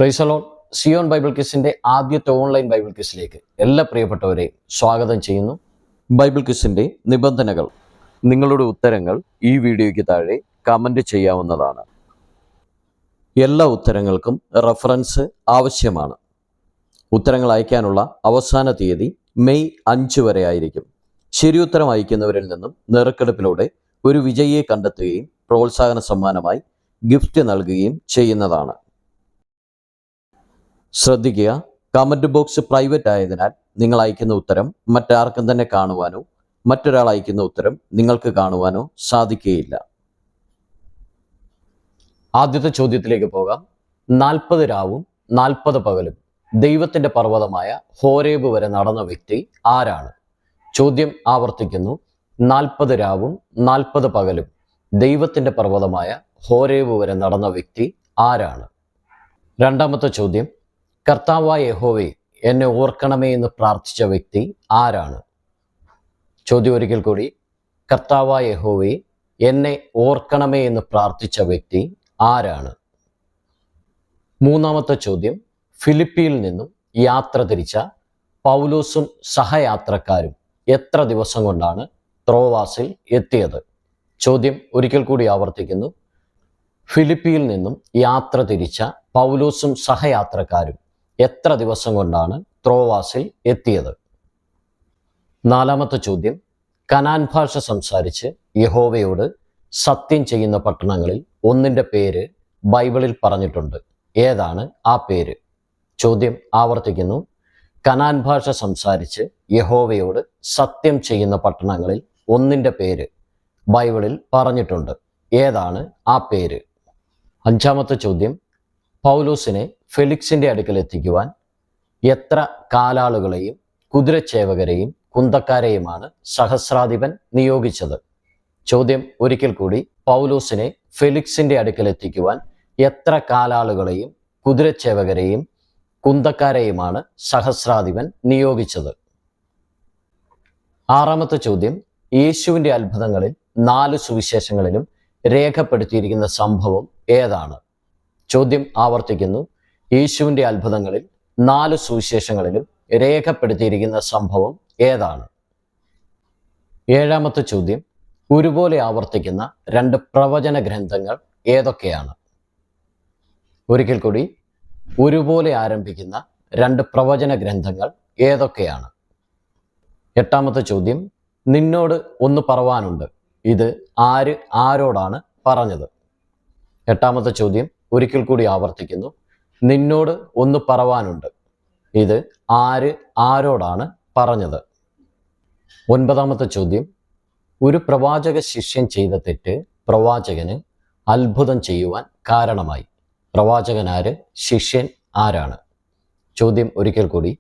Price the Lord. Zion Bible ക്വിസിന്റെ ആദ്യത്തെ online Bible ക്വിസിലേക്ക് എല്ലാ പ്രിയപ്പെട്ടവരെയും സ്വാഗതം ചെയ്യുന്നു. ബൈബിൾ ക്വിസിന്റെ നിബന്ധനകൾ: നിങ്ങളുടെ ഉത്തരങ്ങൾ ഈ വീഡിയോയ്ക്ക് താഴെ കമന്റ് ചെയ്യാവുന്നതാണ്. എല്ലാ ഉത്തരങ്ങൾക്കും റഫറൻസ് ആവശ്യമാണ്. ഉത്തരങ്ങൾ അയക്കാനുള്ള അവസാന തീയതി മെയ് 5 വരെ ആയിരിക്കും. ശരിയുത്തരം അയക്കുന്നവരിൽ നിന്നും നറുക്കെടുപ്പിലൂടെ ഒരു വിജയിയെ കണ്ടെത്തുകയും പ്രോത്സാഹന സമ്മാനമായി ഗിഫ്റ്റ് നൽകുകയും ചെയ്യുന്നതാണ്. ശ്രദ്ധിക്കുക, കമൻറ്റ് ബോക്സ് പ്രൈവറ്റ് ആയതിനാൽ നിങ്ങൾ അയക്കുന്ന ഉത്തരം മറ്റാർക്കും തന്നെ കാണുവാനോ മറ്റൊരാൾ അയക്കുന്ന ഉത്തരം നിങ്ങൾക്ക് കാണുവാനോ സാധിക്കുകയില്ല. ആദ്യത്തെ ചോദ്യത്തിലേക്ക് പോകാം. 40 രാവും 40 പകലും ദൈവത്തിൻ്റെ പർവ്വതമായ ഹോരേബ് വരെ നടന്ന വ്യക്തി ആരാണ്? ചോദ്യം ആവർത്തിക്കുന്നു. 40 രാവും 40 പകലും ദൈവത്തിൻ്റെ പർവ്വതമായ ഹോരേബ് വരെ നടന്ന വ്യക്തി ആരാണ്? രണ്ടാമത്തെ ചോദ്യം: കർത്താവായ യഹോവേ, എന്നെ ഓർക്കണമേ എന്ന് പ്രാർത്ഥിച്ച വ്യക്തി ആരാണ്? ചോദ്യം ഒരിക്കൽ കൂടി. കർത്താവായ യഹോവേ, എന്നെ ഓർക്കണമേ എന്ന് പ്രാർത്ഥിച്ച വ്യക്തി ആരാണ്? മൂന്നാമത്തെ ചോദ്യം: ഫിലിപ്പിയിൽ നിന്നും യാത്ര തിരിച്ച പൗലോസും സഹയാത്രക്കാരും എത്ര ദിവസം കൊണ്ടാണ് ത്രോവാസിൽ എത്തിയത്? ചോദ്യം ഒരിക്കൽ കൂടി ആവർത്തിക്കുന്നു. ഫിലിപ്പിയിൽ നിന്നും യാത്ര തിരിച്ച പൗലോസും സഹയാത്രക്കാരും എത്ര ദിവസം കൊണ്ടാണ് ത്രോവാസിൽ എത്തിയത്? നാലാമത്തെ ചോദ്യം: കനാൻ ഭാഷ സംസാരിച്ച് യഹോവയോട് സത്യം ചെയ്യുന്ന പട്ടണങ്ങളിൽ ഒന്നിൻ്റെ പേര് ബൈബിളിൽ പറഞ്ഞിട്ടുണ്ട്. ഏതാണ് ആ പേര്? ചോദ്യം ആവർത്തിക്കുന്നു. കനാൻ ഭാഷ സംസാരിച്ച് യഹോവയോട് സത്യം ചെയ്യുന്ന പട്ടണങ്ങളിൽ ഒന്നിൻ്റെ പേര് ബൈബിളിൽ പറഞ്ഞിട്ടുണ്ട്. ഏതാണ് ആ പേര്? അഞ്ചാമത്തെ ചോദ്യം: പൗലോസിനെ ഫെലിക്സിൻ്റെ അടുക്കൽ എത്തിക്കുവാൻ എത്ര കാലാളുകളെയും കുതിരച്ചേവകരെയും കുന്തക്കാരെയുമാണ് സഹസ്രാധിപൻ നിയോഗിച്ചത്? ചോദ്യം ഒരിക്കൽ കൂടി. പൗലോസിനെ ഫെലിക്സിൻ്റെ അടുക്കൽ എത്തിക്കുവാൻ എത്ര കാലാളുകളെയും കുതിരച്ചേവകരെയും കുന്തക്കാരെയുമാണ് സഹസ്രാധിപൻ നിയോഗിച്ചത്? ആറാമത്തെ ചോദ്യം: യേശുവിൻ്റെ അത്ഭുതങ്ങളിൽ 4 സുവിശേഷങ്ങളിലും രേഖപ്പെടുത്തിയിരിക്കുന്ന സംഭവം ഏതാണ്? ചോദ്യം ആവർത്തിക്കുന്നു. യേശുവിൻ്റെ അത്ഭുതങ്ങളിൽ 4 സുവിശേഷങ്ങളിലും രേഖപ്പെടുത്തിയിരിക്കുന്ന സംഭവം ഏതാണ്? ഏഴാമത്തെ ചോദ്യം: ഒരുപോലെ ആവർത്തിക്കുന്ന 2 പ്രവചന ഗ്രന്ഥങ്ങൾ ഏതൊക്കെയാണ്? ഒരിക്കൽ കൂടി. ഒരുപോലെ ആരംഭിക്കുന്ന 2 പ്രവചന ഗ്രന്ഥങ്ങൾ ഏതൊക്കെയാണ്? എട്ടാമത്തെ ചോദ്യം: നിന്നോട് ഒന്ന് പറവാനുണ്ട്. ഇത് ആര് ആരോടാണ് പറഞ്ഞത്? എട്ടാമത്തെ ചോദ്യം ഒരിക്കൽ കൂടി ആവർത്തിക്കുന്നു. നിന്നോട് ഒന്ന് പറവാനുണ്ട്. ഇത് ആര് ആരോടാണ് പറഞ്ഞത്? ഒൻപതാമത്തെ ചോദ്യം: ഒരു പ്രവാചക ശിഷ്യൻ ചെയ്ത തെറ്റ് പ്രവാചകന് അത്ഭുതം ചെയ്യുവാൻ കാരണമായി. പ്രവാചകൻ ആര്? ശിഷ്യൻ ആരാണ്? ചോദ്യം ഒരിക്കൽ കൂടി.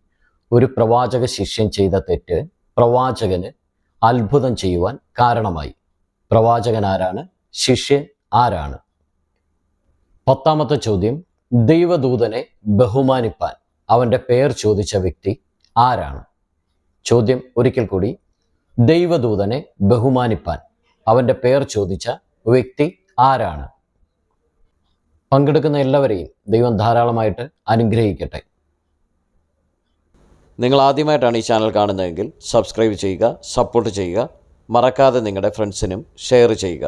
ഒരു പ്രവാചക ശിഷ്യൻ ചെയ്ത തെറ്റ് പ്രവാചകന് അത്ഭുതം ചെയ്യുവാൻ കാരണമായി. പ്രവാചകൻ ആരാണ്? ശിഷ്യൻ ആരാണ്? പത്താമത്തെ ചോദ്യം: ദൈവദൂതനെ ബഹുമാനിപ്പാൻ അവൻ്റെ പേർ ചോദിച്ച വ്യക്തി ആരാണ്? ചോദ്യം ഒരിക്കൽ കൂടി. ദൈവദൂതനെ ബഹുമാനിപ്പാൻ അവൻ്റെ പേർ ചോദിച്ച വ്യക്തി ആരാണ്? പങ്കെടുക്കുന്ന എല്ലാവരെയും ദൈവം ധാരാളമായിട്ട് അനുഗ്രഹിക്കട്ടെ. നിങ്ങൾ ആദ്യമായിട്ടാണ് ഈ ചാനൽ കാണുന്നതെങ്കിൽ സബ്സ്ക്രൈബ് ചെയ്യുക, സപ്പോർട്ട് ചെയ്യുക. മറക്കാതെ നിങ്ങളുടെ ഫ്രണ്ട്സിനും ഷെയർ ചെയ്യുക.